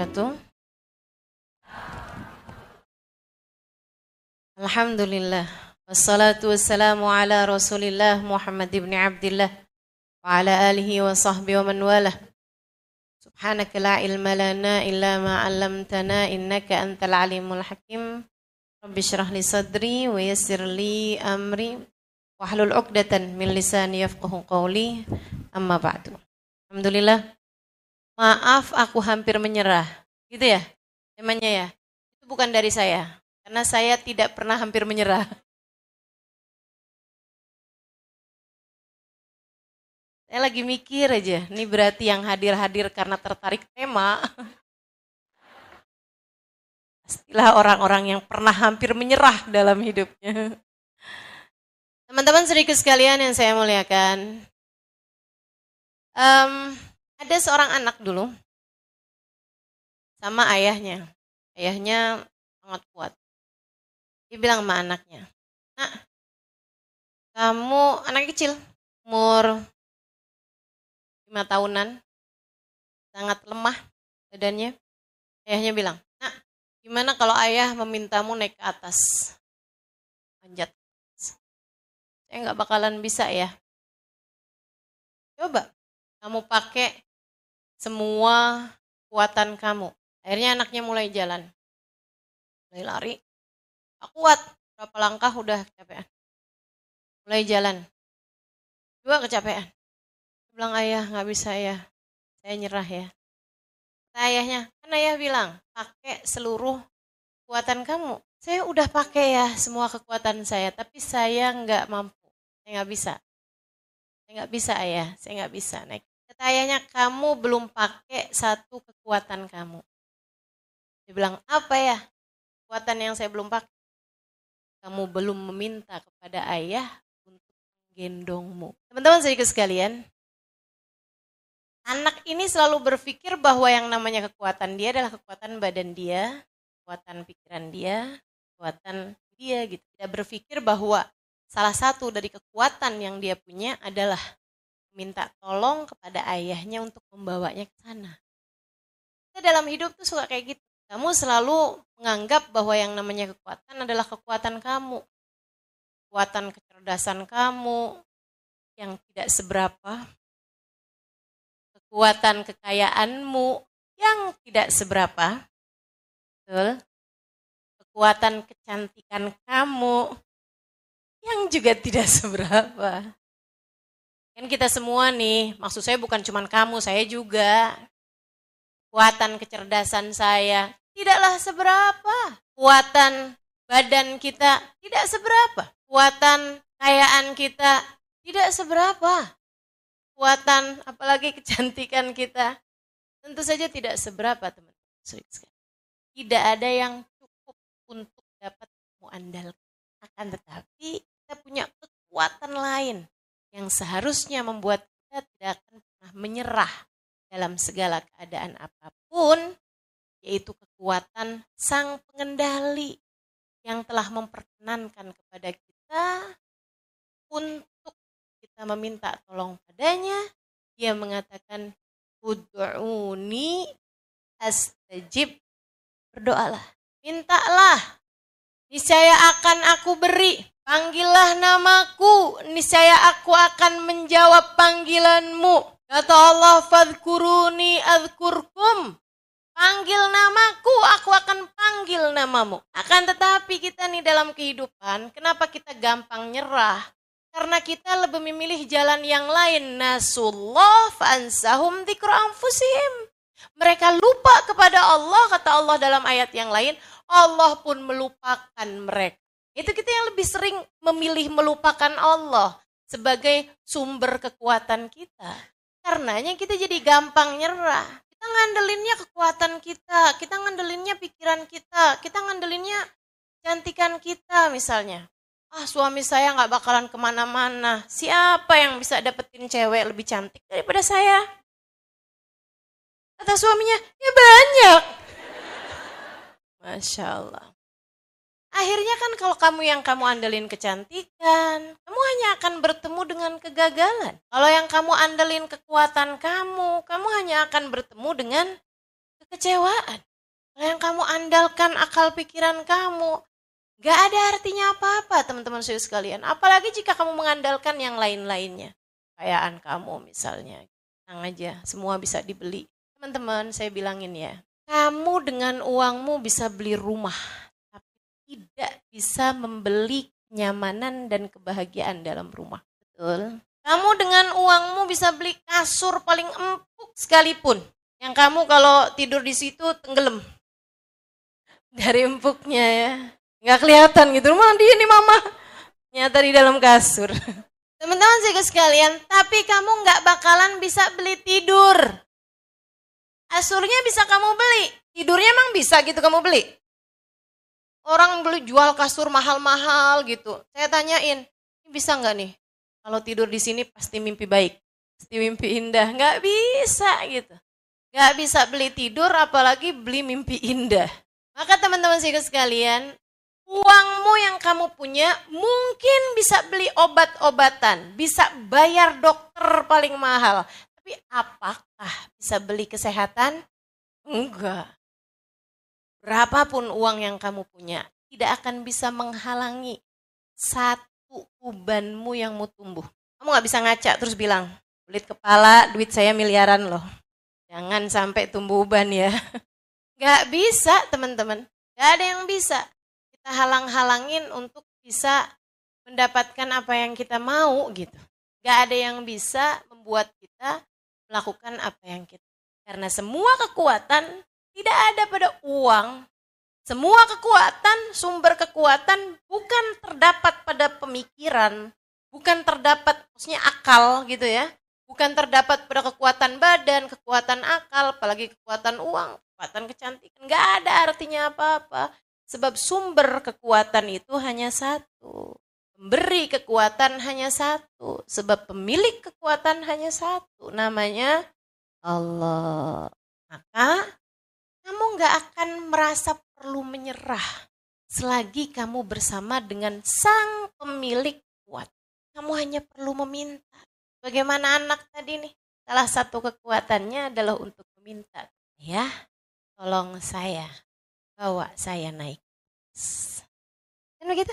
wabarakatuh. Alhamdulillah. Wassalatu wassalamu ala Rasulillah Muhammad ibn Abdillah wa ala alihi wa sahbihi wa man walah. Subhanaka la ilma lana illa ma 'allamtana innaka antal alimul hakim. Rabbi shrah li sadri wa yassir li amri wahlul 'uqdatan min lisani yafqahu qawli. Amma ba'du. Alhamdulillah. Maaf aku hampir menyerah. Gitu ya? Temanya ya. Itu bukan dari saya. Karena saya tidak pernah hampir menyerah. Saya lagi mikir aja. Ini berarti yang hadir-hadir karena tertarik tema. Pastilah orang-orang yang pernah hampir menyerah dalam hidupnya. Teman-teman sedikit sekalian yang saya muliakan. Ada seorang anak dulu sama ayahnya. Ayahnya sangat kuat. Dia bilang sama anaknya, "Nak, kamu anak kecil, umur 5 tahunan, sangat lemah badannya." Ayahnya bilang, "Nak, gimana kalau ayah memintamu naik ke atas? Panjat. Saya nggak bakalan bisa ya. Coba kamu pakai semua kekuatan kamu." Akhirnya anaknya mulai jalan. Mulai lari. Gak kuat. Berapa langkah udah kecapean. Mulai jalan. Juga kecapean. Dia bilang, "Ayah gak bisa ya. Saya nyerah ya." Kata ayahnya, kan ayah bilang, pakai seluruh kekuatan kamu. Saya udah pakai ya semua kekuatan saya. Tapi saya gak mampu. Saya gak bisa. Saya gak bisa ayah. Saya gak bisa naik. Kata ayahnya, kamu belum pakai satu kekuatan kamu. Dia bilang, apa ya kekuatan yang saya belum pakai? Kamu belum meminta kepada ayah untuk menggendongmu. Teman-teman sedikit sekalian, anak ini selalu berpikir bahwa yang namanya kekuatan dia adalah kekuatan badan dia, kekuatan pikiran dia, kekuatan dia gitu. Tidak berpikir bahwa salah satu dari kekuatan yang dia punya adalah minta tolong kepada ayahnya untuk membawanya ke sana. Kita dalam hidup tuh suka kayak gitu. Kamu selalu menganggap bahwa yang namanya kekuatan adalah kekuatan kamu. Kekuatan kecerdasan kamu yang tidak seberapa. Kekuatan kekayaanmu yang tidak seberapa. Betul? Kekuatan kecantikan kamu yang juga tidak seberapa. Kan kita semua nih, maksud saya bukan cuma kamu, saya juga. Kekuatan kecerdasan saya tidaklah seberapa. Kekuatan badan kita tidak seberapa. Kekuatan kekayaan kita tidak seberapa. Kekuatan apalagi kecantikan kita tentu saja tidak seberapa, teman-teman. Tidak ada yang cukup untuk dapat kamu andalkan. Akan tetapi kita punya kekuatan lain yang seharusnya membuat kita tidak akan pernah menyerah dalam segala keadaan apapun, yaitu kekuatan Sang Pengendali yang telah memperkenankan kepada kita untuk kita meminta tolong padanya. Dia mengatakan, "Ud'uni astajib." Berdoalah, mintalah, niscaya akan aku beri. Panggillah namaku, niscaya aku akan menjawab panggilanmu. Kata Allah, "Fadhkuruni adzkurkum." Panggil namaku, aku akan panggil namamu. Akan tetapi kita nih dalam kehidupan, kenapa kita gampang nyerah? Karena kita lebih memilih jalan yang lain. Nasullah fa'ansahum dzikra anfusihim. Mereka lupa kepada Allah, kata Allah dalam ayat yang lain, Allah pun melupakan mereka. Itu kita yang lebih sering memilih melupakan Allah sebagai sumber kekuatan kita. Karenanya kita jadi gampang nyerah. Kita ngandelinnya kekuatan kita ngandelinnya pikiran kita ngandelinnya cantikan kita misalnya. Suami saya gak bakalan kemana-mana. Siapa yang bisa dapetin cewek lebih cantik daripada saya? Kata suaminya, ya banyak. Masya Allah. Akhirnya kan kalau kamu andelin kecantikan, kamu hanya akan bertemu dengan kegagalan. Kalau yang kamu andelin kekuatan kamu hanya akan bertemu dengan kekecewaan. Kalau yang kamu andalkan akal pikiran kamu, gak ada artinya apa-apa teman-teman sekalian. Apalagi jika kamu mengandalkan yang lain-lainnya. Kekayaan kamu misalnya. Tenang aja, semua bisa dibeli. Teman-teman, saya bilangin ya. Kamu dengan uangmu bisa beli rumah. Tapi tidak bisa membeli kenyamanan dan kebahagiaan dalam rumah. Betul? Kamu dengan uangmu bisa beli kasur paling empuk sekalipun. Yang kamu kalau tidur di situ tenggelam. Dari empuknya ya. Nggak kelihatan gitu, mandi ini mama. Nyata di dalam kasur. Teman-teman sekalian, tapi kamu nggak bakalan bisa beli tidur. Kasurnya bisa kamu beli, tidurnya emang bisa gitu kamu beli. Orang beli jual kasur mahal-mahal gitu. Saya tanyain, ini bisa nggak nih? Kalau tidur di sini pasti mimpi baik, pasti mimpi indah. Nggak bisa gitu. Nggak bisa beli tidur, apalagi beli mimpi indah. Maka teman-teman sekalian, uangmu yang kamu punya mungkin bisa beli obat-obatan, bisa bayar dokter paling mahal. Tapi apakah bisa beli kesehatan? Enggak. Berapapun uang yang kamu punya, tidak akan bisa menghalangi satu ubanmu yang mau tumbuh. Kamu gak bisa ngaca terus bilang, kulit kepala, duit saya miliaran loh. Jangan sampai tumbuh uban ya. Gak bisa teman-teman, gak ada yang bisa. Kita halang-halangin untuk bisa mendapatkan apa yang kita mau gitu. Gak ada yang bisa membuat kita melakukan apa yang kita. Karena semua kekuatan tidak ada pada uang. Semua kekuatan, sumber kekuatan bukan terdapat pada pemikiran, bukan terdapat maksudnya akal gitu ya. Bukan terdapat pada kekuatan badan, kekuatan akal, apalagi kekuatan uang, kekuatan kecantikan. Gak ada artinya apa-apa. Sebab sumber kekuatan itu hanya satu. Pemberi kekuatan hanya satu. Sebab pemilik kekuatan hanya satu. Namanya Allah. Maka kamu gak akan merasa perlu menyerah selagi kamu bersama dengan sang pemilik kuat. Kamu hanya perlu meminta. Bagaimana anak tadi nih? Salah satu kekuatannya adalah untuk meminta. Ya, tolong saya, bawa saya naik. Kan begitu?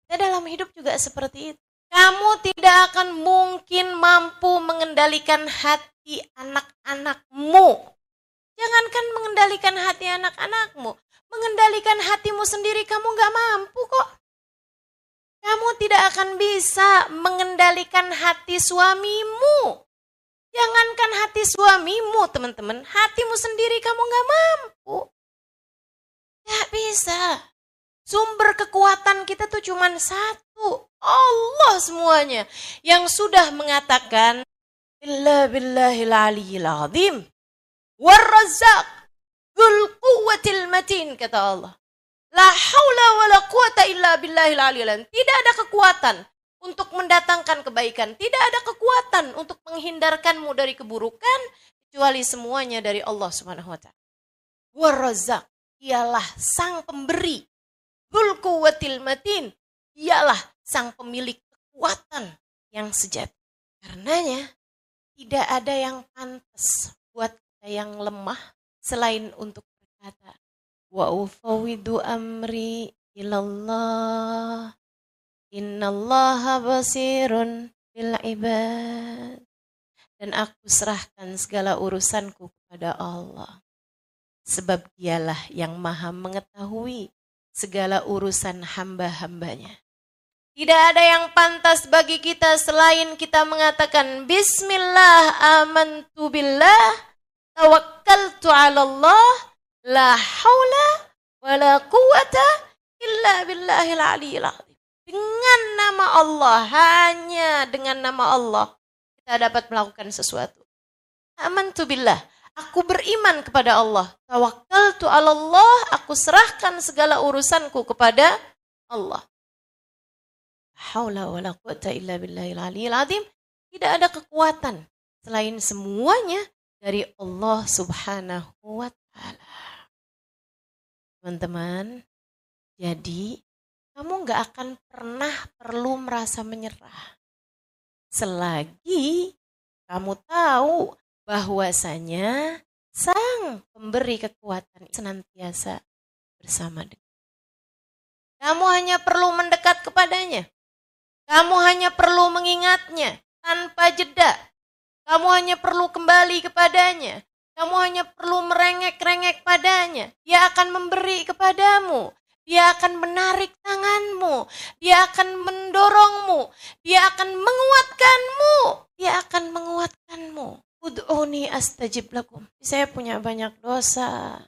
Kita dalam hidup juga seperti itu. Kamu tidak akan mungkin mampu mengendalikan hati anak-anakmu. Jangankan mengendalikan hati anak-anakmu, mengendalikan hatimu sendiri kamu gak mampu kok. Kamu tidak akan bisa mengendalikan hati suamimu. Jangankan hati suamimu teman-teman, hatimu sendiri kamu gak mampu. Gak bisa. Sumber kekuatan kita tuh cuma satu. Allah semuanya. Yang sudah mengatakan, Illa billahil aliyyil azim. War-Razzaq dzul quwwatil matin, kata Allah. La haula wala quwata illa billahil aliyyil azim. Tidak ada kekuatan untuk mendatangkan kebaikan, tidak ada kekuatan untuk menghindarkanmu dari keburukan kecuali semuanya dari Allah Subhanahu wa taala. War-Razzaq, ialah sang pemberi. Dzul quwwatil matin, ialah sang pemilik kekuatan yang sejati. Karenanya tidak ada yang pantas buat yang lemah selain untuk berkata wa ufawwidu amri ilallah innallaha basirun bil ibad, dan aku serahkan segala urusanku kepada Allah sebab dialah yang maha mengetahui segala urusan hamba-hambanya. Tidak ada yang pantas bagi kita selain kita mengatakan bismillah amantu billah tawakkaltu 'ala Allah la haula wala quwata illa billahil aliyyil azim. Dengan nama Allah, hanya dengan nama Allah kita dapat melakukan sesuatu. Amantu billah, aku beriman kepada Allah. Tawakkaltu 'ala Allah, aku serahkan segala urusanku kepada Allah. La haula wala quwata illa billahil aliyyil azim. Tidak ada kekuatan selain semuanya dari Allah Subhanahu wa ta'ala. Teman-teman, jadi kamu gak akan pernah perlu merasa menyerah. Selagi kamu tahu bahwasanya sang Sang pemberi kekuatan senantiasa bersama dengan. Kamu hanya perlu mendekat kepadanya. Kamu hanya perlu mengingatnya tanpa jeda. Kamu hanya perlu kembali kepadanya. Kamu hanya perlu merengek-rengek padanya. Dia akan memberi kepadamu. Dia akan menarik tanganmu. Dia akan mendorongmu. Dia akan menguatkanmu. Dia akan menguatkanmu. Ud'uni astajib lakum. Saya punya banyak dosa.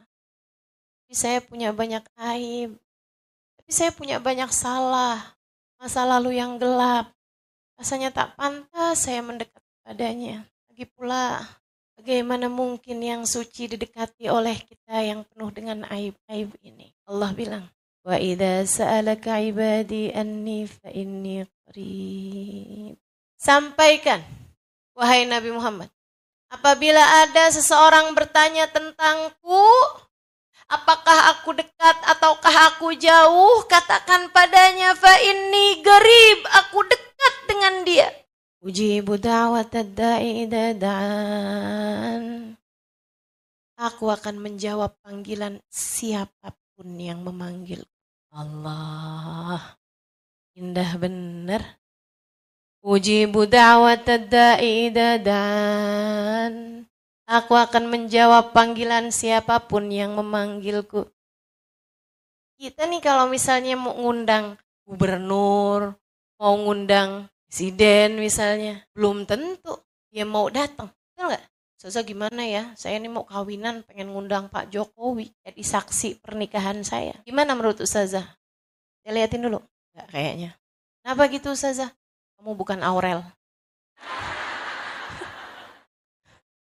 Saya punya banyak aib. Tapi saya punya banyak salah. Masa lalu yang gelap. Rasanya tak pantas saya mendekat padanya. Lagi pula, bagaimana mungkin yang suci didekati oleh kita yang penuh dengan aib-aib ini? Allah bilang, wa idza sa'alaka ibadi anni fa inni qarib. Sampaikan, wahai Nabi Muhammad, apabila ada seseorang bertanya tentangku, apakah aku dekat ataukah aku jauh? Katakan padanya, fa inni qarib, aku dekat dengan dia. Ujibu da'watad da'i idza da'an. Aku akan menjawab panggilan siapapun yang memanggil. Allah, indah benar. Ujibu da'watad da'i idza da'an. Aku akan menjawab panggilan siapapun yang memanggilku. Kita nih kalau misalnya mau ngundang gubernur, mau ngundang presiden misalnya, belum tentu dia mau datang. Betul nggak? Ustazah gimana ya? Saya ini mau kawinan, pengen ngundang Pak Jokowi jadi saksi pernikahan saya. Gimana menurut Ustazah? Saya liatin dulu. Nggak kayaknya. Kenapa gitu Ustazah? Kamu bukan Aurel.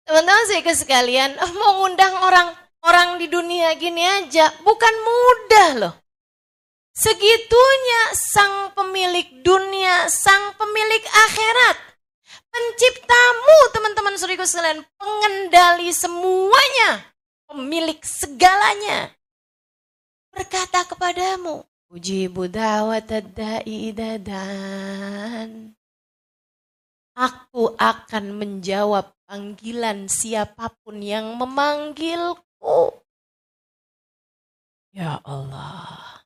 Teman-teman saya sekalian, mau ngundang orang di dunia gini aja, bukan mudah loh. Segitunya sang pemilik dunia, sang pemilik akhirat, penciptamu teman-teman saudaraku sekalian, pengendali semuanya, pemilik segalanya, berkata kepadamu, ujibu da'watad da'i idza da'an. Aku akan menjawab panggilan siapapun yang memanggilku. Ya Allah.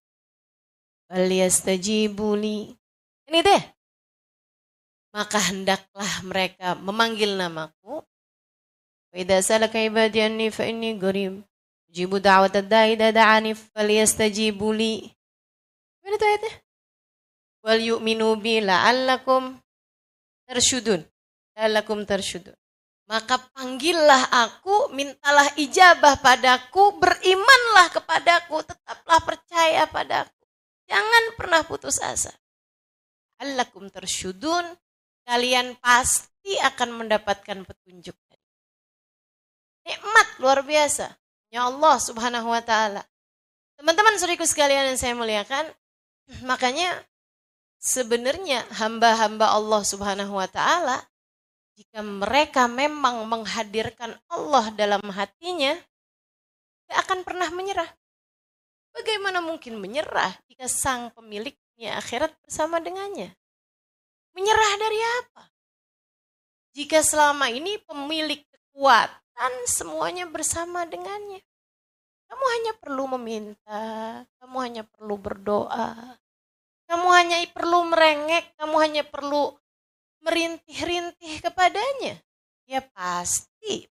Falyastajibu-li. Ini deh. Maka hendaklah mereka memanggil namaku. Wa idza salaka ibadi anni fa inni qarib. Ujibu da'watad da'i idza da'ani falyastajibu-li. Mana itu ayatnya? Wal yu'minu bi la'allakum tersyudun. La'allakum tersyudun. Maka panggillah aku, mintalah ijabah padaku, berimanlah kepadaku, tetaplah percaya padaku. Jangan pernah putus asa. La'allakum tersyudun, kalian pasti akan mendapatkan petunjuk. Nikmat luar biasa. Ya Allah subhanahu wa ta'ala. Teman-teman saudaraku sekalian yang saya muliakan, makanya sebenarnya hamba-hamba Allah subhanahu wa ta'ala, jika mereka memang menghadirkan Allah dalam hatinya, tidak akan pernah menyerah. Bagaimana mungkin menyerah jika sang pemiliknya akhirat bersama dengannya? Menyerah dari apa? Jika selama ini pemilik kekuatan semuanya bersama dengannya. Kamu hanya perlu meminta, kamu hanya perlu berdoa, kamu hanya perlu merengek, kamu hanya perlu merintih-rintih kepadanya. Dia pasti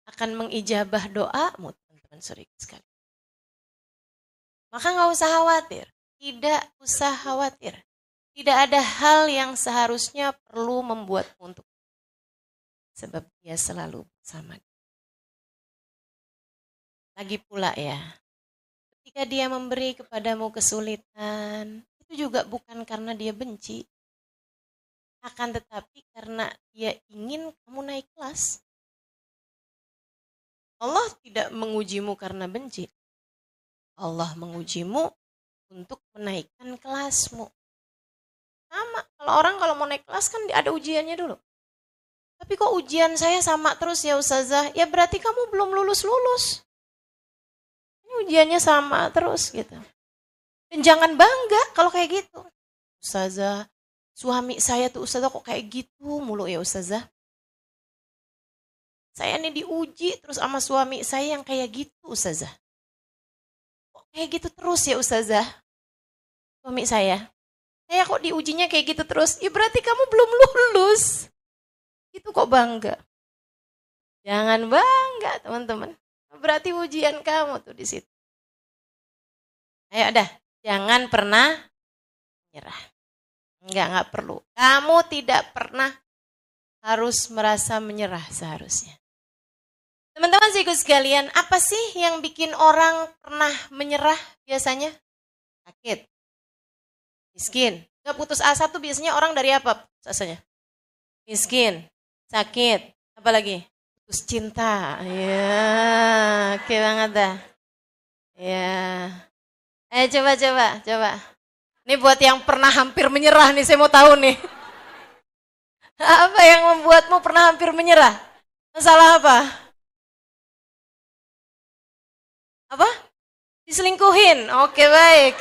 akan mengijabah doamu, teman-teman saudara sekalian. Maka nggak usah khawatir, tidak usah khawatir. Tidak ada hal yang seharusnya perlu membuatmu untuk, sebab dia selalu bersama. Lagi pula ya, ketika dia memberi kepadamu kesulitan, itu juga bukan karena dia benci, akan tetapi karena dia ingin kamu naik kelas. Allah tidak mengujimu karena benci. Allah mengujimu untuk menaikkan kelasmu. Sama, kalau mau naik kelas kan ada ujiannya dulu. Tapi kok ujian saya sama terus ya Ustazah? Ya berarti kamu belum lulus-lulus. Ini ujiannya sama terus gitu. Dan jangan bangga kalau kayak gitu. Ustazah, suami saya tuh Ustazah kok kayak gitu mulu ya Ustazah. Saya ini diuji terus sama suami saya yang kayak gitu Ustazah. Kok kayak gitu terus ya Ustazah? Suami saya kok diujinya kayak gitu terus? Ya berarti kamu belum lulus. Itu kok bangga? Jangan bangga teman-teman. Berarti ujian kamu tuh di situ. Ayo dah, jangan pernah menyerah. Enggak perlu. Kamu tidak pernah harus merasa menyerah seharusnya. Teman-teman sekalian, apa sih yang bikin orang pernah menyerah biasanya? Sakit, miskin. Gak putus asa tuh biasanya orang dari apa putus asanya? Miskin, sakit, apa lagi? Putus cinta. Ya, oke banget dah. Ya. Coba. Ini buat yang pernah hampir menyerah nih, saya mau tahu nih. Apa yang membuatmu pernah hampir menyerah? Masalah apa? Apa? Diselingkuhin. Oke, baik.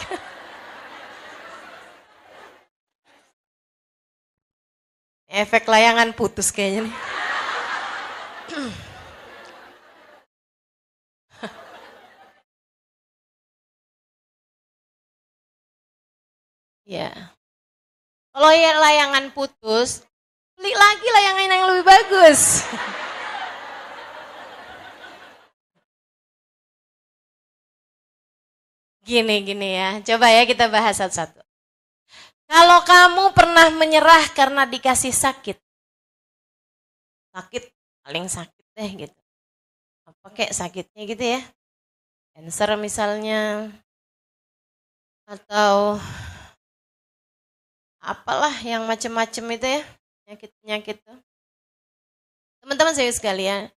Efek layangan putus kayaknya nih. Ya. Kalau ya layangan putus, beli lagi layangan yang lebih bagus. Gini ya, coba ya kita bahas satu-satu. Kalau kamu pernah menyerah karena dikasih sakit paling sakit deh gitu. Apa kayak sakitnya gitu ya? Cancer misalnya, atau apalah yang macam-macam itu ya, penyakit-penyakit tuh. Teman-teman saya sekalian,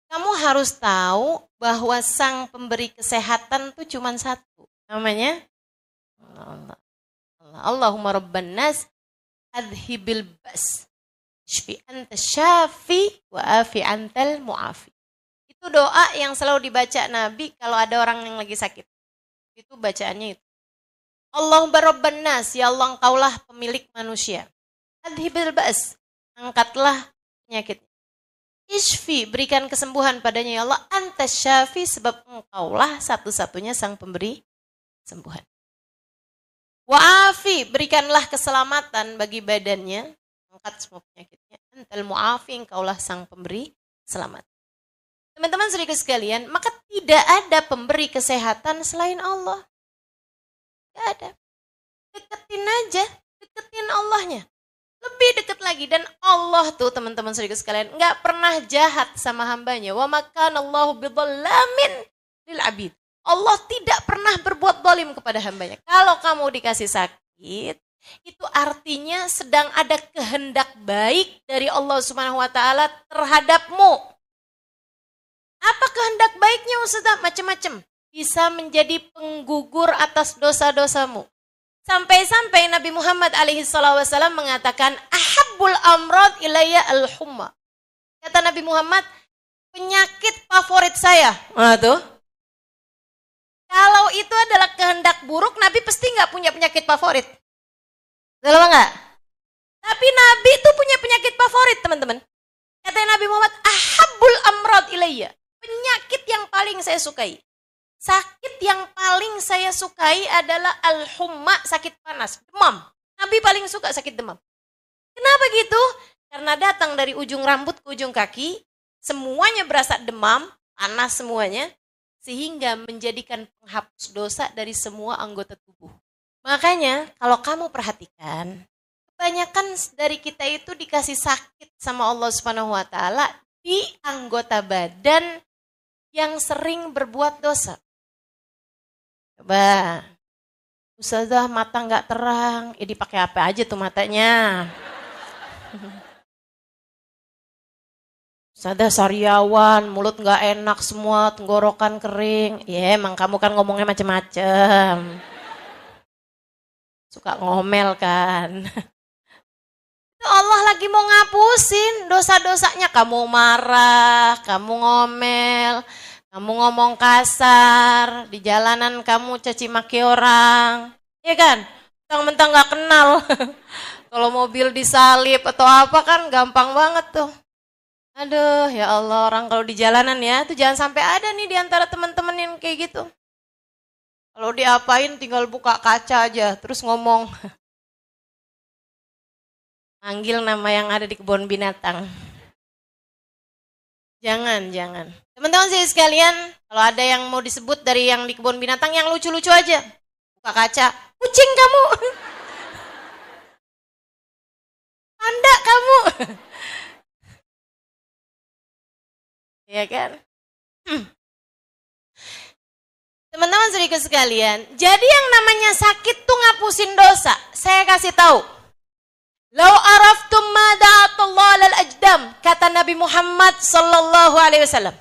kamu harus tahu bahwa sang pemberi kesehatan tuh cuma satu. Namanya Allah. Allahumma rabban nas adhibil bas. Shfi anta syafi wa afi antal mu'afi. Itu doa yang selalu dibaca Nabi kalau ada orang yang lagi sakit. Itu bacaannya itu. Allahumma rabban nas, ya Allah engkaulah pemilik manusia. Adhibil bas, angkatlah penyakit. Ishfi, berikan kesembuhan padanya ya Allah. Anta syafi, sebab engkaulah satu-satunya sang pemberi kesembuhan. Wa'afi, berikanlah keselamatan bagi badannya. Angkat semua penyakitnya. Antal mu'afi, engkaulah sang pemberi selamat. Teman-teman saudara sekalian, maka tidak ada pemberi kesehatan selain Allah. Tidak ada. Deketin Allahnya. Lebih dekat lagi, dan Allah tuh teman-teman saudara sekalian nggak pernah jahat sama hambanya. Wa makanallahu bidzallamin lil abid. Allah tidak pernah berbuat zalim kepada hambanya. Kalau kamu dikasih sakit, itu artinya sedang ada kehendak baik dari Allah Subhanahu wa taala terhadapmu. Apa kehendak baiknya Ustaz? Macam-macam. Bisa menjadi penggugur atas dosa-dosamu. Sampai-sampai Nabi Muhammad SAW mengatakan, ahabbul amrad ilayya al-humma. Kata Nabi Muhammad, penyakit favorit saya. Nah tuh. Kalau itu adalah kehendak buruk, Nabi pasti nggak punya penyakit favorit. Betul nggak? Tapi Nabi itu punya penyakit favorit, teman-teman. Kata Nabi Muhammad, ahabbul amrad ilayya. Penyakit yang paling saya sukai. Sakit yang paling saya sukai adalah al-humma, sakit panas, demam. Nabi paling suka sakit demam. Kenapa gitu? Karena datang dari ujung rambut ke ujung kaki, semuanya berasa demam, panas semuanya, sehingga menjadikan penghapus dosa dari semua anggota tubuh. Makanya kalau kamu perhatikan, kebanyakan dari kita itu dikasih sakit sama Allah Subhanahu wa taala di anggota badan yang sering berbuat dosa. Coba, Ustazah mata nggak terang, dipakai apa aja tuh matanya? Ustazah sariawan, mulut nggak enak semua, tenggorokan kering. Ya emang kamu kan ngomongnya macem-macem. Suka ngomel kan. Allah lagi mau ngapusin dosa-dosanya. Kamu marah, kamu ngomel, kamu ngomong kasar, di jalanan kamu caci maki orang. Iya kan? Mentang-mentang gak kenal. Kalau mobil disalip atau apa kan gampang banget tuh. Aduh, ya Allah, orang kalau di jalanan ya, tuh jangan sampai ada nih di antara teman-teman yang kayak gitu. Kalau diapain tinggal buka kaca aja, terus ngomong. Manggil nama yang ada di kebun binatang. Jangan, jangan. Teman-teman sih sekalian, kalau ada yang mau disebut dari yang di kebun binatang, yang lucu-lucu aja. Buka kaca, kucing kamu. Panda kamu. Ya kan? Teman-teman saudaraku sekalian, jadi yang namanya sakit tuh ngapusin dosa. Saya kasih tahu. Lau araftum ma da'atullah lal ajdam, kata Nabi Muhammad sallallahu alaihi wasallam.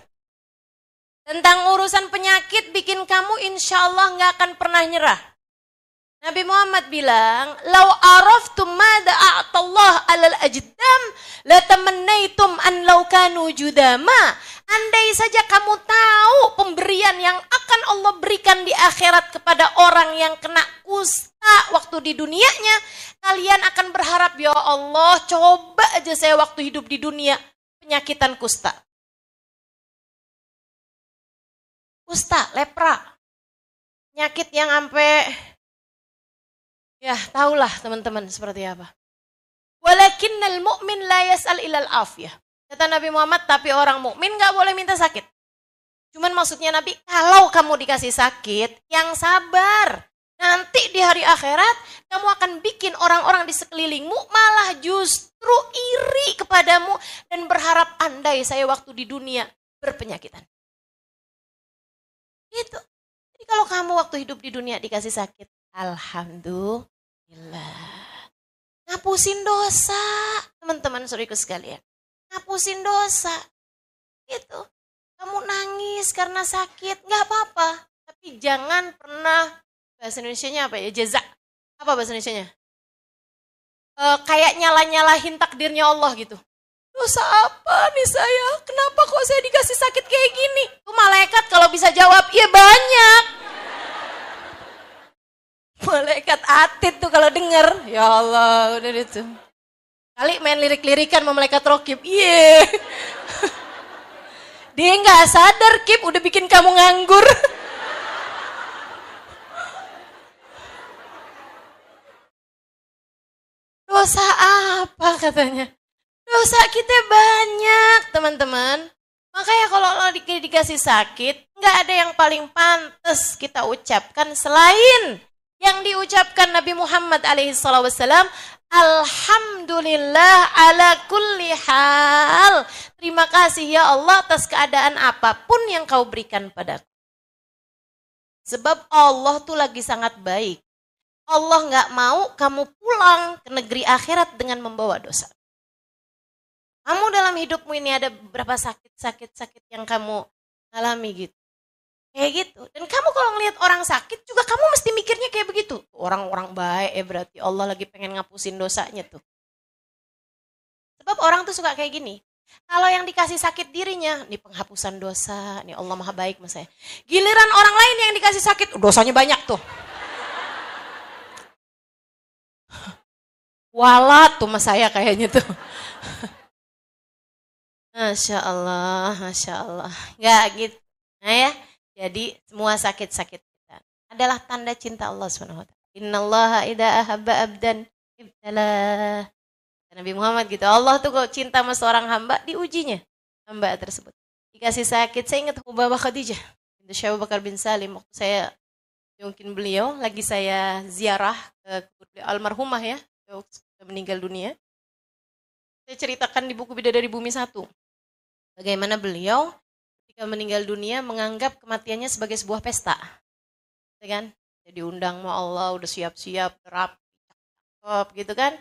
Tentang urusan penyakit bikin kamu insya Allah nggak akan pernah nyerah. Nabi Muhammad bilang, lau araftum ma da'atullah alal ajdam, la tamannaitum an law kanu judama. Andai saja kamu tahu pemberian yang akan Allah berikan di akhirat kepada orang yang kena kusta waktu di dunianya, kalian akan berharap, ya Allah, coba aja saya waktu hidup di dunia penyakitan kusta. Kusta, lepra, penyakit yang sampai, ya tahulah teman-teman seperti apa. Walakinnal mu'min la yas'al ilal afiyah. Kata Nabi Muhammad, tapi orang mukmin nggak boleh minta sakit. Cuman maksudnya Nabi, kalau kamu dikasih sakit, yang sabar. Nanti di hari akhirat, kamu akan bikin orang-orang di sekelilingmu malah justru iri kepadamu dan berharap andai saya waktu di dunia berpenyakitan. Gitu. Jadi kalau kamu waktu hidup di dunia dikasih sakit, alhamdulillah. Ngapusin dosa, teman-teman saudaraku sekalian. Ngapusin dosa. Gitu. Kamu nangis karena sakit, nggak apa-apa. Tapi jangan pernah, bahasa Indonesianya apa ya? Jaza. Apa bahasa Indonesianya? Kayak nyala-nyalahin takdirnya Allah gitu. Dosa apa nih saya? Kenapa kok saya dikasih sakit kayak gini? Tuh malaikat kalau bisa jawab, iya banyak. Malaikat atid tuh kalau denger, ya Allah, udah itu. Kali main lirik-lirikan sama malaikat rokib, iya. Dia nggak sadar, Kip, udah bikin kamu nganggur. Dosa apa katanya? Dosa kita banyak, teman-teman. Makanya kalau lo dikasih sakit, nggak ada yang paling pantas kita ucapkan selain yang diucapkan Nabi Muhammad alaihissalam, alhamdulillah ala kulli hal. Terima kasih ya Allah atas keadaan apapun yang kau berikan padaku. Sebab Allah tuh lagi sangat baik. Allah nggak mau kamu pulang ke negeri akhirat dengan membawa dosa. Kamu dalam hidupmu ini ada beberapa sakit yang kamu alami gitu. Kayak gitu. Dan kamu kalau ngelihat orang sakit juga kamu mesti mikirnya kayak begitu. Orang-orang baik berarti Allah lagi pengen ngapusin dosanya tuh. Sebab orang tuh suka kayak gini. Kalau yang dikasih sakit dirinya, nih penghapusan dosa, nih Allah maha baik sama saya. Giliran orang lain yang dikasih sakit, dosanya banyak tuh. Walat tuh sama saya kayaknya tuh. Masya Allah, Masya Allah. Gak gitu. Nah ya, jadi semua sakit-sakit kita adalah tanda cinta Allah SWT. Innallaha idza ahabba abdan ibtalah. Nabi Muhammad gitu. Allah tuh kalau cinta sama seorang hamba, diujinya hamba tersebut. Dikasih sakit, saya ingat Ubabah Khadijah. Syekh Abu Bakar bin Salim, waktu saya mungkin beliau, lagi saya ziarah ke almarhumah ya, meninggal dunia. Saya ceritakan di buku Bidadari Bumi 1. Bagaimana beliau ketika meninggal dunia menganggap kematiannya sebagai sebuah pesta. Ya kan? Jadi diundang sama Allah, udah siap-siap, rapi, gitu kan.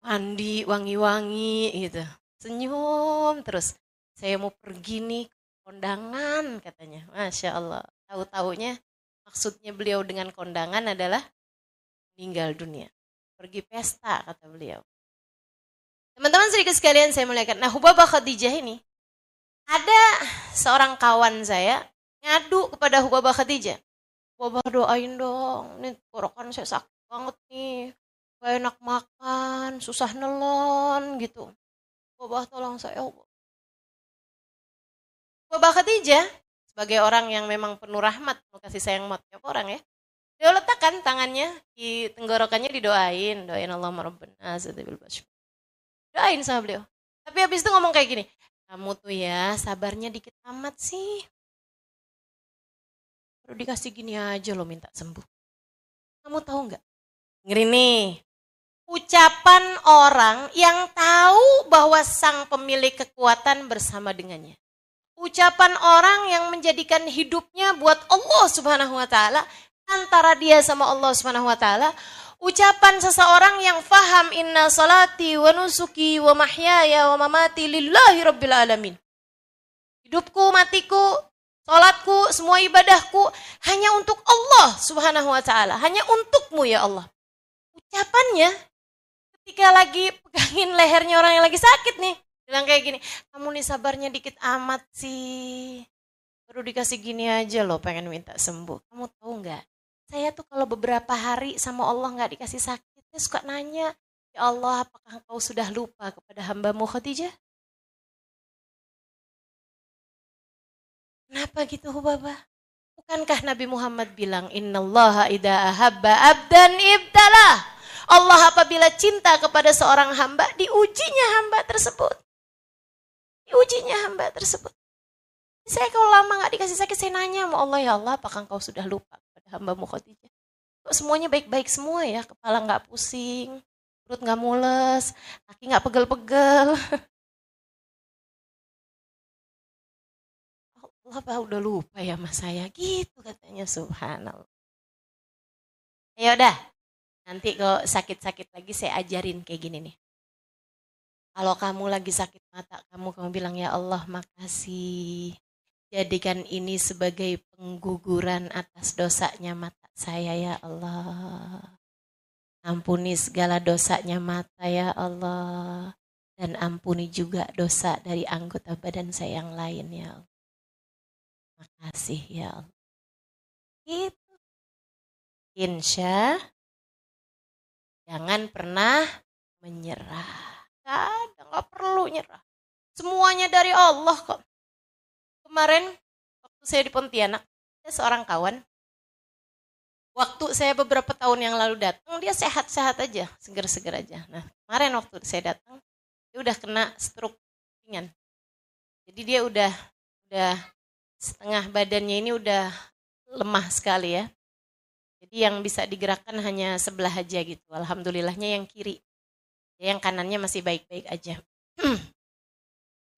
Mandi, wangi-wangi gitu. Senyum terus. Saya mau pergi nih kondangan katanya. Masya Allah. Tahu-taunya maksudnya beliau dengan kondangan adalah meninggal dunia. Pergi pesta kata beliau. Teman-teman sedikit sekalian saya muliakan. Nah, Hubabah Khadijah ini ada seorang kawan saya ngadu kepada Hubabah Khadijah. Hubabah doain dong, nih tenggorokan saya sakit banget nih, gak enak makan, susah nelon gitu. Hubabah tolong saya, Mbak Khadijah sebagai orang yang memang penuh rahmat, penuh kasih sayang sama tiap orang ya. Dia letakkan tangannya di tenggorokannya, doain Allahumma rabbana bil basyir. Doain sama beliau. Tapi habis itu ngomong kayak gini, kamu tuh ya sabarnya dikit amat sih. Baru dikasih gini aja lo minta sembuh. Kamu tahu nggak? Ngeri nih. Ucapan orang yang tahu bahwa sang pemilik kekuatan bersama dengannya. Ucapan orang yang menjadikan hidupnya buat Allah Subhanahu wa taala, antara dia sama Allah Subhanahu wa taala. Ucapan seseorang yang faham inna salati wa nusuki wa mahyaya wa mamati lillahi rabbil alamin. Hidupku, matiku, salatku, semua ibadahku hanya untuk Allah Subhanahu wa taala, hanya untukmu ya Allah. Ucapannya ketika lagi pegangin lehernya orang yang lagi sakit nih, bilang kayak gini, kamu nih sabarnya dikit amat sih. Baru dikasih gini aja loh pengen minta sembuh. Kamu tahu nggak? Saya tuh kalau beberapa hari sama Allah nggak dikasih sakit, saya suka nanya, ya Allah apakah engkau sudah lupa kepada hambamu Khadijah? Kenapa gitu Hubabah? Bukankah Nabi Muhammad bilang, innallaha idza ahabba abdan ibtalah. Allah apabila cinta kepada seorang hamba, diujinya hamba tersebut. Diujinya hamba tersebut. Saya kalau lama nggak dikasih sakit, saya nanya sama Allah, ya Allah apakah engkau sudah lupa kepada hambamu Khadijah? Kok semuanya baik-baik semua ya, kepala nggak pusing, perut nggak mules, kaki nggak pegel-pegel. Allah apa udah lupa ya sama saya, gitu katanya, subhanallah. Ya udah, nanti kalau sakit-sakit lagi saya ajarin kayak gini nih. Kalau kamu lagi sakit mata, kamu bilang, ya Allah makasih. Jadikan ini sebagai pengguguran atas dosanya mata saya ya Allah. Ampuni segala dosanya mata ya Allah. Dan ampuni juga dosa dari anggota badan saya yang lain ya Allah. Makasih ya Allah. Gitu. Insya jangan pernah menyerah. Gak perlu nyerah. Semuanya dari Allah kok. Kemarin waktu saya di Pontianak, ada seorang kawan. Waktu saya beberapa tahun yang lalu datang, dia sehat-sehat aja, seger-seger aja. Nah, kemarin waktu saya datang, dia udah kena stroke ringan. Jadi dia udah setengah badannya ini udah lemah sekali ya. Jadi yang bisa digerakkan hanya sebelah aja gitu. Alhamdulillahnya yang kiri. Yang kanannya masih baik-baik aja.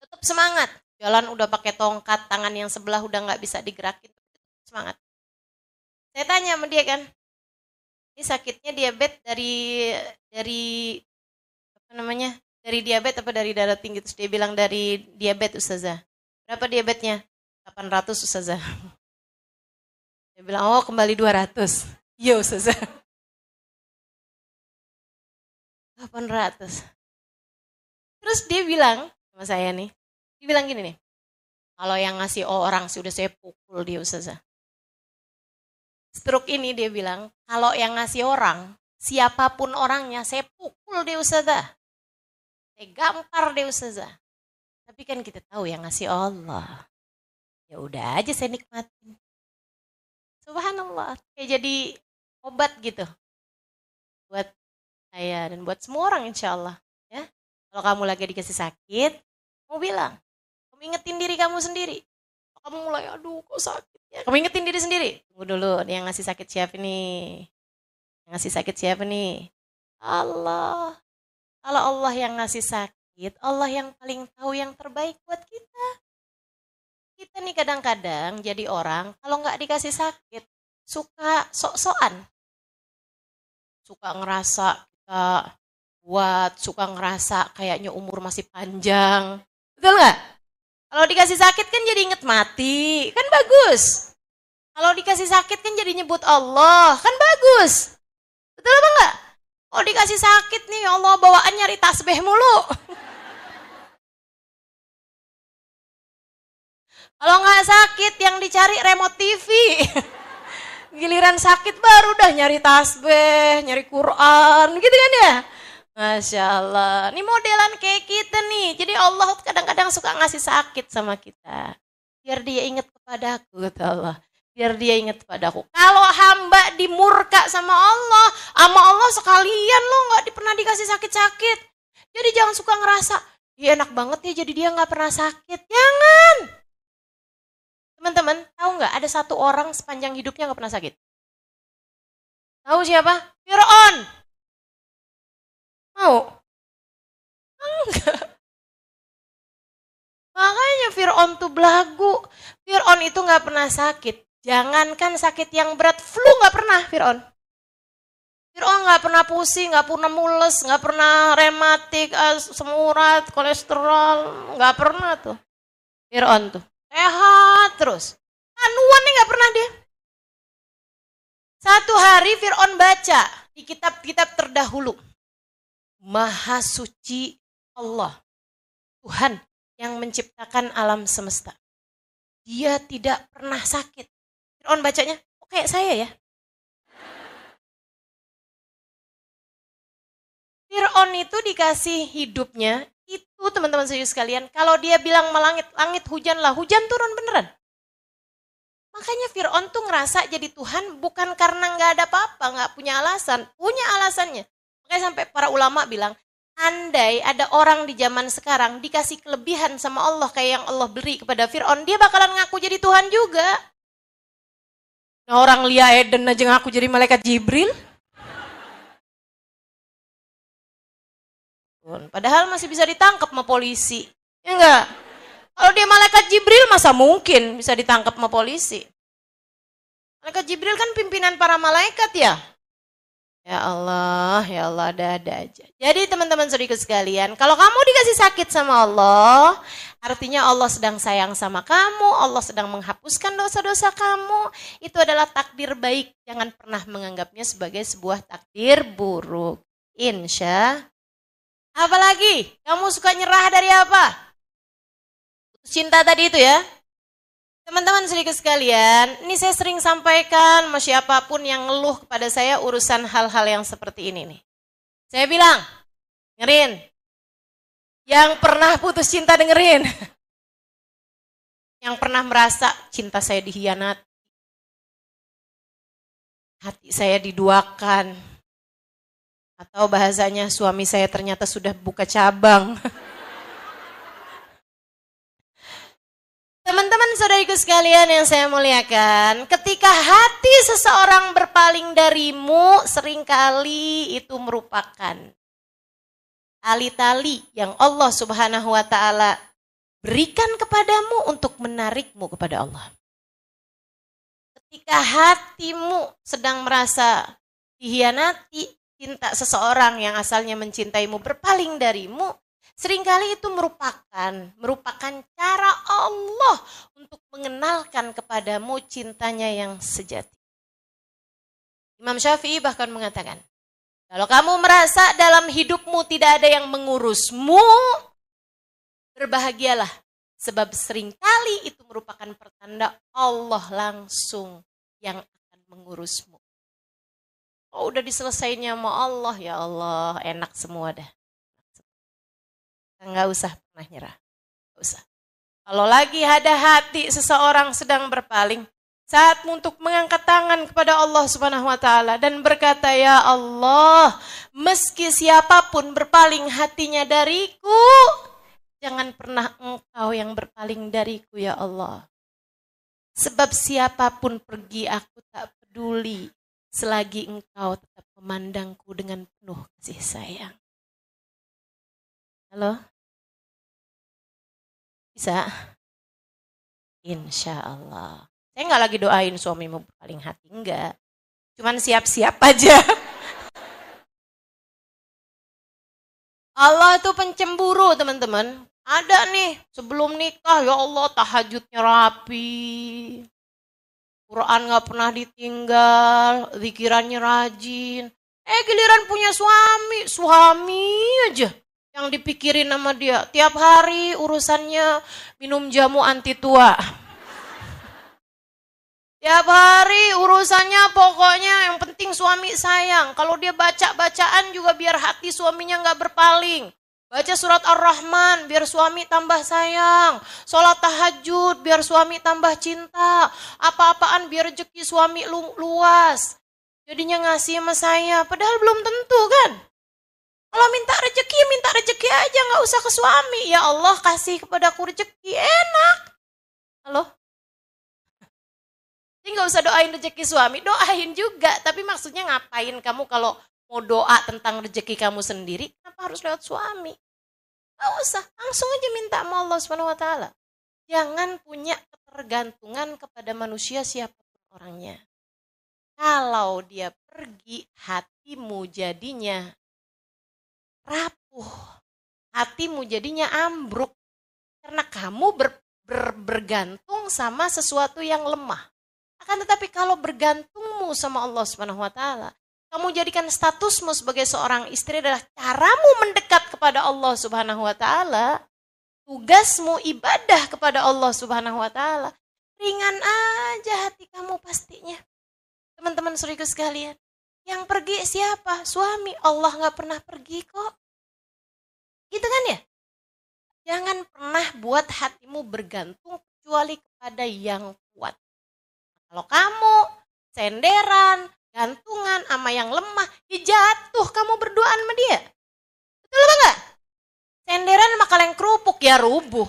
Tetap semangat. Jalan udah pakai tongkat, tangan yang sebelah udah nggak bisa digerakin. Semangat. Saya tanya sama dia kan, ini sakitnya diabetes dari apa namanya? Dari diabetes apa dari darah tinggi? Terus dia bilang dari diabetes Ustazah. Berapa diabetesnya? 800 Ustazah. Dia bilang, oh kembali 200. Iya Ustazah. 800. Terus dia bilang sama saya nih, dia bilang gini nih, kalau yang ngasih orang sudah saya pukul dia Ustazah. Stroke ini dia bilang, kalau yang ngasih orang, siapapun orangnya saya pukul dia Ustazah. Saya gampar dia Ustazah. Tapi kan kita tahu yang ngasih Allah. Ya udah aja saya nikmatin. Subhanallah, kayak jadi obat gitu. Buat saya dan buat semua orang insya Allah. Ya. Kalau kamu lagi dikasih sakit, kamu bilang, kamu ingetin diri kamu sendiri. Kamu mulai, aduh kok sakit ya. Kamu ingetin diri sendiri. Tunggu dulu, yang ngasih sakit siapa nih? Yang ngasih sakit siapa nih? Allah. Kalau Allah yang ngasih sakit, Allah yang paling tahu yang terbaik buat kita. Kita nih kadang-kadang jadi orang, kalau nggak dikasih sakit, suka sok-sokan. Suka ngerasa kita kuat, suka ngerasa kayaknya umur masih panjang. Betul nggak? Kalau dikasih sakit kan jadi inget mati, kan bagus. Kalau dikasih sakit kan jadi nyebut Allah, kan bagus. Betul apa enggak? Oh dikasih sakit nih, Allah bawaan nyari tasbih mulu. Kalau nggak sakit yang dicari remote TV. Giliran sakit baru udah nyari tasbih, nyari Quran, gitu kan ya? Masya Allah, ini modelan kayak kita nih. Jadi Allah kadang-kadang suka ngasih sakit sama kita. biar dia ingat kepadaku, kata Allah. Biar dia ingat kepadaku. Kalau hamba dimurka sama Allah sekalian lo nggak pernah dikasih sakit-sakit. Jadi jangan suka ngerasa, ya enak banget ya jadi dia nggak pernah sakit. Jangan. Teman-teman, tahu nggak ada satu orang sepanjang hidupnya nggak pernah sakit? Tahu siapa? Fir'aun. Mau? Enggak. Makanya Fir'aun tuh belagu. Fir'aun itu nggak pernah sakit. Jangankan sakit yang berat, flu nggak pernah Fir'aun. Fir'aun nggak pernah pusing, nggak pernah mules, nggak pernah rematik, asam urat, kolesterol, nggak pernah tuh. Fir'aun tuh sehat terus. Anuan nih nggak pernah dia. Satu hari Fir'aun baca di kitab-kitab terdahulu. Maha suci Allah, Tuhan yang menciptakan alam semesta. Dia tidak pernah sakit. Fir'aun bacanya, oh kayak saya ya. Fir'aun itu dikasih hidupnya, itu teman-teman serius sekalian, kalau dia bilang melangit, langit hujanlah, hujan turun beneran. Makanya Fir'aun tuh ngerasa jadi Tuhan bukan karena nggak ada apa-apa, nggak punya alasan, punya alasannya. Makanya sampai para ulama bilang, andai ada orang di zaman sekarang dikasih kelebihan sama Allah kayak yang Allah beri kepada Fir'aun, dia bakalan ngaku jadi Tuhan juga. Nah, orang Lia Eden aja ngaku jadi malaikat Jibril. Padahal masih bisa ditangkap sama polisi. Ya enggak? Kalau dia malaikat Jibril masa mungkin bisa ditangkap sama polisi. Malaikat Jibril kan pimpinan para malaikat ya. Ya Allah, ada-ada aja. Jadi teman-teman saudaraku sekalian, kalau kamu dikasih sakit sama Allah, artinya Allah sedang sayang sama kamu, Allah sedang menghapuskan dosa-dosa kamu. Itu adalah takdir baik, jangan pernah menganggapnya sebagai sebuah takdir buruk. Insya. Apalagi, kamu suka nyerah dari apa? Cinta tadi itu ya. Teman-teman sedikit sekalian, ini saya sering sampaikan sama siapapun yang ngeluh kepada saya urusan hal-hal yang seperti ini nih. Saya bilang, dengerin. Yang pernah putus cinta dengerin. Yang pernah merasa cinta saya dikhianati. Hati saya diduakan. Atau bahasanya suami saya ternyata sudah buka cabang. Teman-teman saudariku sekalian yang saya muliakan, ketika hati seseorang berpaling darimu, seringkali itu merupakan tali-tali yang Allah Subhanahu wa Ta'ala berikan kepadamu untuk menarikmu kepada Allah. Ketika hatimu sedang merasa dikhianati, cinta seseorang yang asalnya mencintaimu berpaling darimu, seringkali itu merupakan cara Allah untuk mengenalkan kepadamu cintanya yang sejati. Imam Syafi'i bahkan mengatakan, kalau kamu merasa dalam hidupmu tidak ada yang mengurusmu, berbahagialah. Sebab seringkali itu merupakan pertanda Allah langsung yang akan mengurusmu. Oh, udah diselesainya sama Allah, ya Allah, enak semua dah. Nggak usah pernah nyerah. Nggak usah. Kalau lagi ada hati seseorang sedang berpaling, saatmu untuk mengangkat tangan kepada Allah Subhanahu wa Ta'ala dan berkata, ya Allah, meski siapapun berpaling hatinya dariku, jangan pernah engkau yang berpaling dariku ya Allah. Sebab siapapun pergi aku tak peduli, selagi engkau tetap memandangku dengan penuh kasih sayang. Halo? Bisa? Insya Allah. Saya nggak lagi doain suamimu berpaling hati, enggak. Cuman siap-siap aja. Allah itu pencemburu teman-teman. Ada nih sebelum nikah, ya Allah tahajudnya rapi. Quran nggak pernah ditinggal, zikirannya rajin. Giliran punya suami aja yang dipikirin sama dia. Tiap hari urusannya minum jamu anti tua. Tiap hari urusannya pokoknya yang penting suami sayang. Kalau dia baca bacaan juga biar hati suaminya nggak berpaling. Baca surat Ar-Rahman biar suami tambah sayang. Sholat tahajud biar suami tambah cinta. Apa-apaan biar rezeki suami luas. Jadinya ngasih sama saya. Padahal belum tentu kan. Kalau minta rezeki aja. Gak usah ke suami. Ya Allah kasih kepadaku rezeki. Enak. Halo? Jadi gak usah doain rezeki suami. Doain juga. Tapi maksudnya ngapain kamu kalau mau doa tentang rezeki kamu sendiri, kenapa harus lewat suami? Gak usah, langsung aja minta sama Allah SWT. Jangan punya ketergantungan kepada manusia siapapun orangnya. Kalau dia pergi, hatimu jadinya rapuh. Hatimu jadinya ambruk. Karena kamu bergantung sama sesuatu yang lemah. Akan tetapi kalau bergantungmu sama Allah SWT, kamu jadikan statusmu sebagai seorang istri adalah caramu mendekat kepada Allah Subhanahu wa taala. Tugasmu ibadah kepada Allah Subhanahu wa taala. Ringan aja hati kamu pastinya. Teman-teman saudaraku sekalian, yang pergi siapa? Suami. Allah enggak pernah pergi kok. Gitu kan ya? Jangan pernah buat hatimu bergantung kecuali kepada yang kuat. Kalau kamu senderan, gantungan sama yang lemah, jatuh kamu berduaan sama dia. Betul apa enggak? Senderan sama kaleng kerupuk ya rubuh.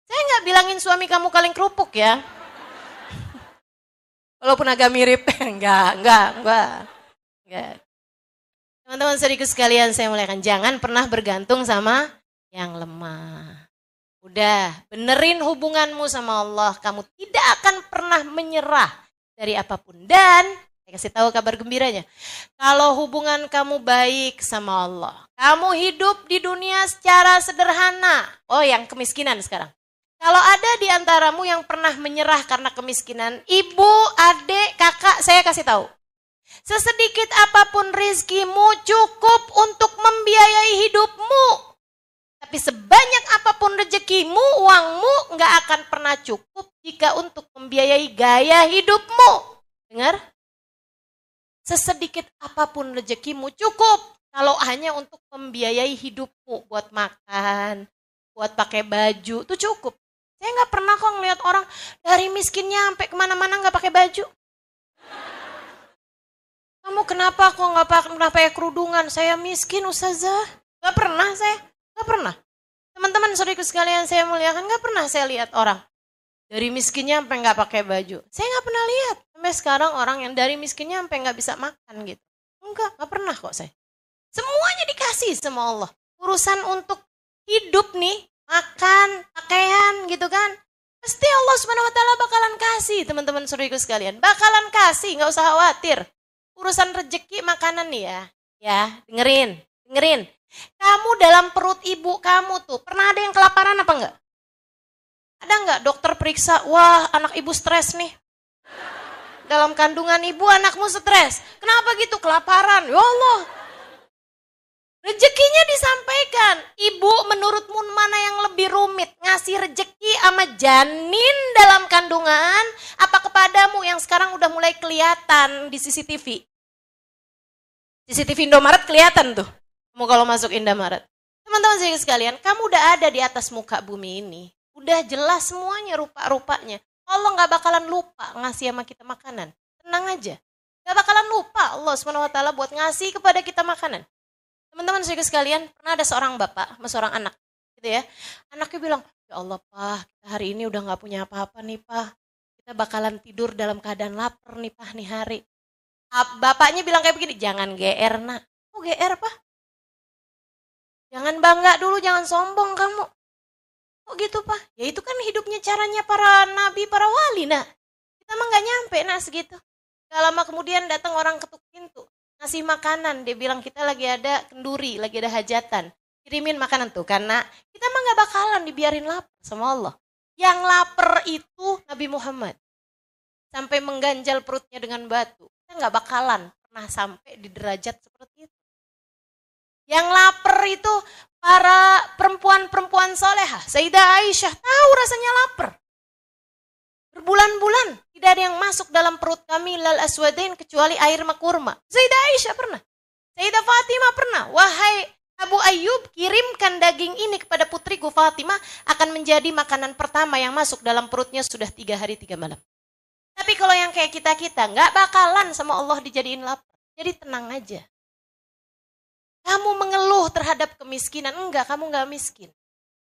Saya enggak bilangin suami kamu kaleng kerupuk ya. Walaupun agak mirip, enggak. Teman-teman saudaraku sekalian, saya muliakan, jangan pernah bergantung sama yang lemah. Udah, benerin hubunganmu sama Allah, kamu tidak akan pernah menyerah dari apapun. Dan saya kasih tahu kabar gembiranya, kalau hubungan kamu baik sama Allah, kamu hidup di dunia secara sederhana. Oh, yang kemiskinan sekarang. Kalau ada di antaramu yang pernah menyerah karena kemiskinan, ibu, adik, kakak, saya kasih tahu, sesedikit apapun rizkimu cukup untuk membiayai hidupmu. Tapi sebanyak apapun rezekimu, uangmu nggak akan pernah cukup jika untuk membiayai gaya hidupmu. Dengar? Sesedikit apapun rezekimu cukup kalau hanya untuk membiayai hidupmu. Buat makan, buat pakai baju, itu cukup. Saya nggak pernah kok ngeliat orang dari miskinnya sampai kemana-mana nggak pakai baju. Kamu kenapa kok nggak pernah pakai kerudungan? Saya miskin ustazah. Nggak pernah saya. Nggak pernah. Teman-teman saudaraku sekalian saya muliakan, nggak pernah saya lihat orang dari miskinnya sampai nggak pakai baju. Saya nggak pernah lihat sampai sekarang orang yang dari miskinnya sampai nggak bisa makan gitu. Nggak pernah kok saya. Semuanya dikasih sama Allah. Urusan untuk hidup nih, makan, pakaian gitu kan. Pasti Allah Subhanahu wa taala bakalan kasih, teman-teman saudaraku sekalian. Bakalan kasih, nggak usah khawatir. Urusan rezeki makanan nih ya. Ya, dengerin. Kamu dalam perut ibu kamu tuh, pernah ada yang kelaparan apa enggak? Ada enggak dokter periksa, wah anak ibu stres nih. Dalam kandungan ibu anakmu stres. Kenapa gitu? Kelaparan. Ya Allah. Rezekinya disampaikan. Ibu menurutmu mana yang lebih rumit? Ngasih rezeki sama janin dalam kandungan, apa kepadamu yang sekarang udah mulai kelihatan di CCTV? CCTV Indomaret kelihatan tuh. Kamu kalau masuk Indomaret. Teman-teman sekalian, kamu udah ada di atas muka bumi ini. Udah jelas semuanya rupa-rupanya. Allah gak bakalan lupa ngasih sama kita makanan. Tenang aja. Gak bakalan lupa Allah SWT buat ngasih kepada kita makanan. Teman-teman sekalian, pernah ada seorang bapak sama seorang anak. Gitu ya. Anaknya bilang, ya Allah Pak, kita hari ini udah gak punya apa-apa nih Pak. Kita bakalan tidur dalam keadaan lapar nih Pak nih hari. Bapaknya bilang kayak begini, jangan GR nak. Kok GR Pak? Jangan bangga dulu, jangan sombong kamu. Kok gitu Pak? Ya itu kan hidupnya caranya para nabi, para wali nak. Kita mah gak nyampe nak segitu. Gak lama kemudian datang orang ketuk pintu. Ngasih makanan, dia bilang kita lagi ada kenduri, lagi ada hajatan. Kirimin makanan tuh, karena kita mah gak bakalan dibiarin lapar sama Allah. Yang lapar itu Nabi Muhammad. Sampai mengganjal perutnya dengan batu. Kita gak bakalan pernah sampai di derajat seperti itu. Yang lapar itu para perempuan-perempuan solehah. Sayyidah Aisyah tahu rasanya lapar. Berbulan-bulan tidak ada yang masuk dalam perut kami lal aswadain kecuali air kurma. Sayyidah Aisyah pernah. Sayyidah Fatimah pernah, wahai Abu Ayyub, kirimkan daging ini kepada putriku Fatimah, akan menjadi makanan pertama yang masuk dalam perutnya sudah 3 hari 3 malam. Tapi kalau yang kayak kita-kita, nggak bakalan sama Allah dijadiin lapar. Jadi tenang aja. Kamu mengeluh terhadap kemiskinan, enggak, kamu nggak miskin.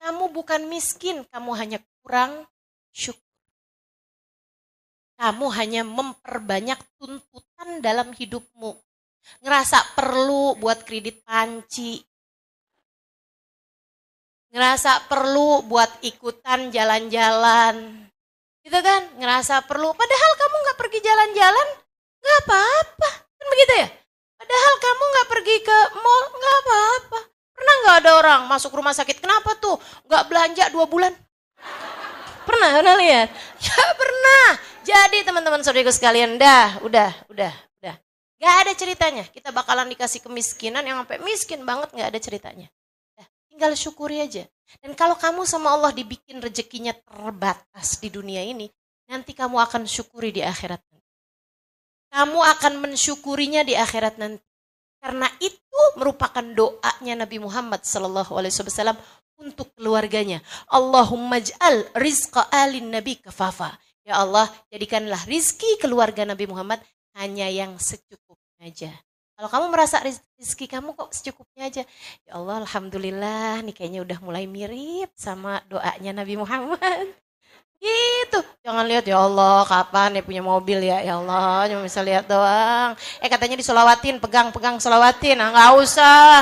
Kamu bukan miskin, kamu hanya kurang syukur. Kamu hanya memperbanyak tuntutan dalam hidupmu. Ngerasa perlu buat kredit panci. Ngerasa perlu buat ikutan jalan-jalan. Gitu kan? Ngerasa perlu. Padahal kamu gak pergi jalan-jalan, gak apa-apa. Kan begitu ya? Padahal kamu gak pergi ke mall, gak apa-apa. Pernah gak ada orang masuk rumah sakit? Kenapa tuh? Gak belanja 2 bulan? Pernah lihat? Ya pernah. Jadi teman-teman saudaraku sekalian, udah. Gak ada ceritanya. Kita bakalan dikasih kemiskinan yang sampai miskin banget, gak ada ceritanya. Tinggal syukuri aja. Dan kalau kamu sama Allah dibikin rezekinya terbatas di dunia ini, nanti kamu akan syukuri di akhirat nanti. Kamu akan mensyukurinya di akhirat nanti. Karena itu merupakan doanya Nabi Muhammad SAW untuk keluarganya. Allahumma ja'al rizqa alin nabi kafafa. Ya Allah, jadikanlah rizki keluarga Nabi Muhammad hanya yang secukupnya aja. Kalau kamu merasa rizki kamu kok secukupnya aja, ya Allah alhamdulillah nih kayaknya udah mulai mirip sama doanya Nabi Muhammad. Gitu. Jangan lihat ya Allah kapan ya punya mobil ya Allah cuma bisa lihat doang. Katanya disolawatin, pegang solawatin. Nah, nggak usah.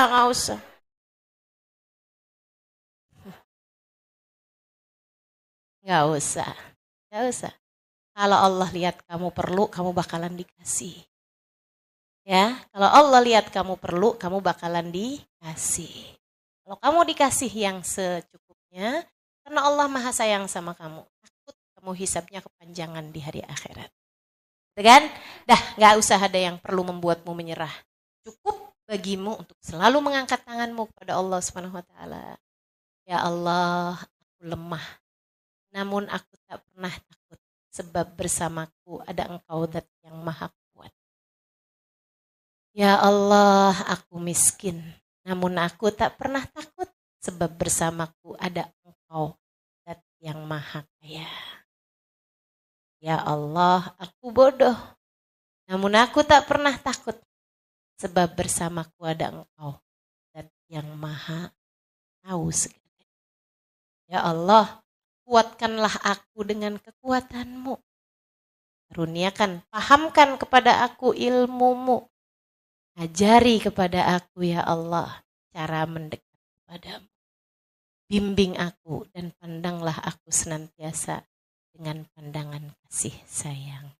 Nggak usah. Kalau Allah lihat kamu perlu, kamu bakalan dikasih. Ya, kalau Allah lihat kamu perlu, kamu bakalan dikasih. Kalau kamu dikasih yang secukupnya, karena Allah Maha sayang sama kamu. Takut kamu hisabnya kepanjangan di hari akhirat. Kan? Dah, gak usah ada yang perlu membuatmu menyerah. Cukup bagimu untuk selalu mengangkat tanganmu kepada Allah Subhanahu wa taala. Ya Allah, aku lemah. Namun aku tak pernah takut. Sebab bersamaku ada Engkau Zat yang Maha Kuat. Ya Allah, aku miskin. Namun aku tak pernah takut. Sebab bersamaku ada Engkau Zat yang Maha Kaya. Ya Allah, aku bodoh. Namun aku tak pernah takut. Sebab bersamaku ada Engkau Zat yang Maha Tahu segala. Ya Allah, kuatkanlah aku dengan kekuatan-Mu. Karuniakan, pahamkan kepada aku ilmu-Mu. Ajari kepada aku ya Allah cara mendekat kepadamu. Bimbing aku dan pandanglah aku senantiasa dengan pandangan kasih sayang.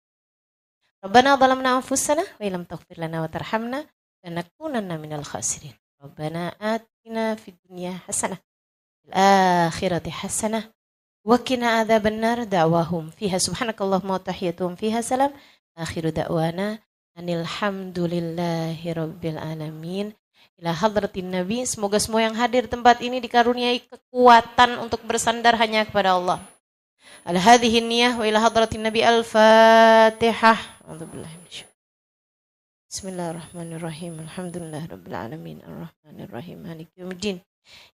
Rabbana zalamna anfusana wa illam taghfir lana wa tarhamna lanakunanna minal khasirin. Rabbana atina fid dunya hasanah fil akhirati hasanah wa qina adzabannar. Da'wahum fiha subhanakallahumma wa tahiyyatuhum fiha salam. Akhiru da'wana Alhamdulillahi Rabbil Alamin. Ila hadratin Nabi. Semoga semua yang hadir tempat ini dikaruniai kekuatan untuk bersandar hanya kepada Allah. Ala hadhihi niyah wa ila hadratin Nabi. Al-Fatihah. Bismillahirrahmanirrahim. Alhamdulillah Rabbil Alamin. Ar-Rahmanirrahim. Maliki yaumiddin.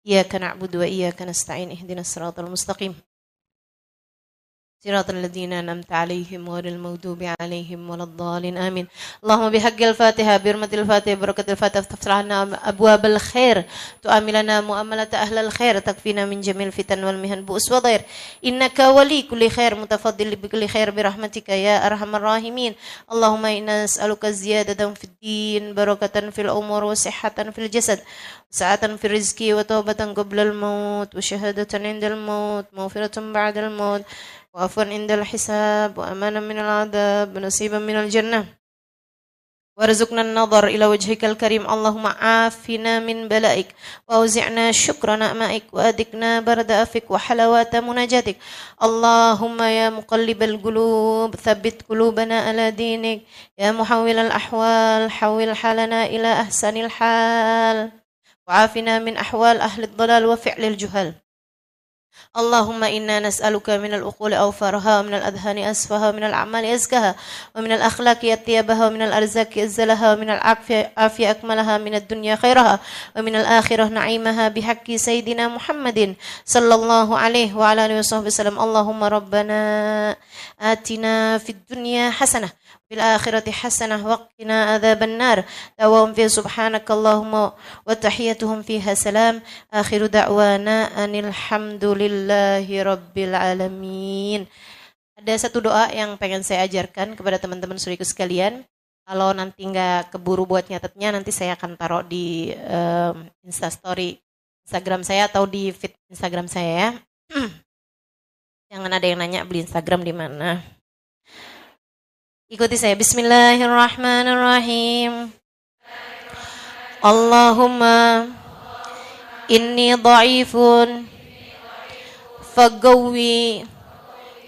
Iyyaka na'budu wa iyyaka nasta'in. Ihdinas siratal mustaqim. صراط الذين أنعمت عليهم غير المغضوب عليهم ولا الضالين آمين. اللهم بحق الفاتحة برمة الفاتحة بركة الفاتحة تفتح لنا أبواب الخير تؤملنا مؤاملة أهل الخير تكفينا من جميع الفتن والمهن بؤس وضير إنك ولي كل خير متفضل بكل خير برحمتك يا أرحم الراحمين. اللهم إنا نسألك زيادة في الدين بركة في الأمور وصحة في الجسد سعة في الرزق وتوبة قبل الموت وشهادة عند الموت مغفرة بعد الموت وعفوا عند الحساب وأمانا من العذاب ونصيبا من الجنة وارزقنا النظر إلى وجهك الكريم. اللهم عافنا من بلائك وأوزعنا شكر نعمائك وأذقنا برد عفوك وحلاوة مناجاتك. اللهم يا مقلب القلوب ثبت قلوبنا على دينك. يا محول الأحوال حول حالنا إلى أحسن الحال وعافنا من أحوال أهل الضلال وفعل الجهال اللهم إنا نسألك من العقول أوفرها ومن الأذهان أسفها ومن الأعمال أزكها ومن الأخلاق أطيبها ومن الأرزاق أزلها ومن العافية أكملها من الدنيا خيرها ومن الآخرة نعيمها بحق سيدنا محمد صلى الله عليه وعلى آله وصحبه وسلم. اللهم ربنا آتنا في الدنيا حسنة في الآخرة حسنة وقنا عذاب النار. دعواهم فيها سبحانك اللهم وتحيتهم فيها سلام. آخر دعوانا أنil hamdulillahi rabbil alamin. Ada satu doa yang pengen saya ajarkan kepada teman-teman saudaraku sekalian. Kalau nanti nggak keburu buat nyatetnya, nanti saya akan taruh di Instastory Instagram saya atau di feed Instagram saya ya. Jangan ada yang nanya beli Instagram di mana. Ikuti saya. Bismillahirrahmanirrahim. Allahumma inni dha'ifun faqawwi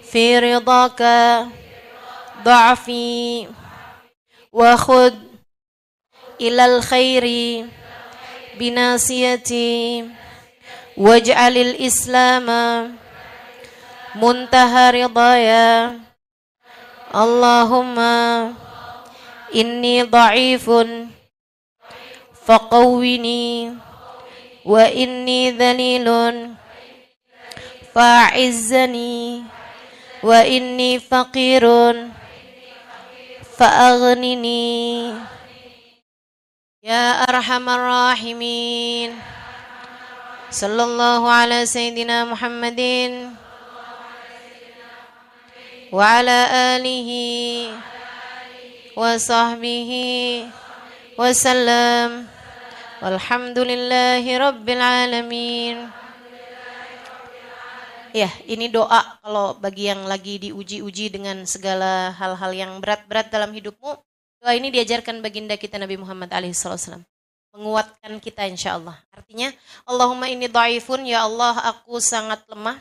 fi ridaka dha'fi wa khud ilal khairi binasiyati waj'alil islama muntaha ridaya. Allahumma inni dha'ifun faqawwini wa inni dhalilun fa'izzani wa inni faqirun fa'aghnini ya arhamar rahimin. Sallallahu ala sayyidina Muhammadin wa ala alihi wa sahbihi wa sallam. Walhamdulillahi rabbil alamin. Ya, ini doa kalau bagi yang lagi diuji-uji dengan segala hal-hal yang berat-berat dalam hidupmu. Doa ini diajarkan baginda kita Nabi Muhammad SAW. Menguatkan kita insya-Allah. Artinya, Allahumma inni dha'ifun, ya Allah aku sangat lemah.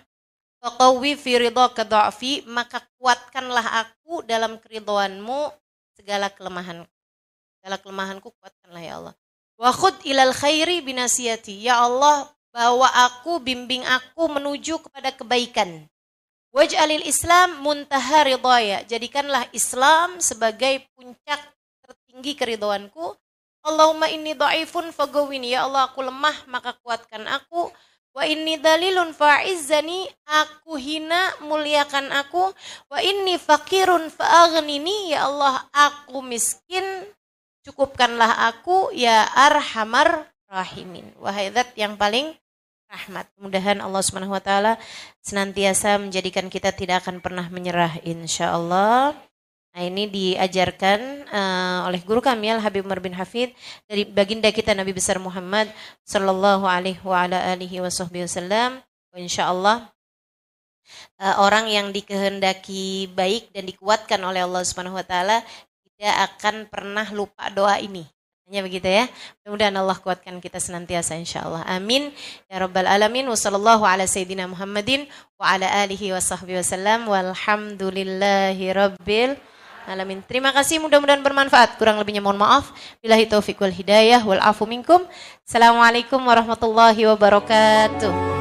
Faqawwi fi ridhaka dha'fi, maka kuatkanlah aku dalam keridhoanmu segala kelemahanku. Segala kelemahanku kuatkanlah ya Allah. Wa khud ilal khairi binasiyati, ya Allah bawa aku, bimbing aku menuju kepada kebaikan. Waj'alil Islam muntaha ridhaya, jadikanlah Islam sebagai puncak tertinggi keridhoanku. Allahumma inni dha'ifun faqawwini, ya Allah aku lemah maka kuatkan aku. Wa inni dalilun fa'izzani, aku hina muliakan aku. Wa inni faqirun fa'aghnini, ya Allah aku miskin cukupkanlah aku ya arhamar rahimin. Wahai zat yang paling rahmat. Mudah-mudahan Allah Subhanahu wa taala senantiasa menjadikan kita tidak akan pernah menyerah insyaallah. Nah, ini diajarkan oleh guru kami Al Habib Umar bin Hafid dari baginda kita Nabi besar Muhammad sallallahu alaihi wa ala alihi wasallam. Insyaallah orang yang dikehendaki baik dan dikuatkan oleh Allah Subhanahu wa taala tidak akan pernah lupa doa ini. Hanya begitu ya. Mudah-mudahan Allah kuatkan kita senantiasa insyaallah. Amin ya rabbal alamin. Wassallallahu ala sayyidina Muhammadin wa ala alihi wasahbihi wasallam. Walhamdulillahi rabbil alamin. Terima kasih, mudah-mudahan bermanfaat. Kurang lebihnya mohon maaf. Billahi taufiq wal hidayah wal afu minkum. Assalamualaikum warahmatullahi wabarakatuh.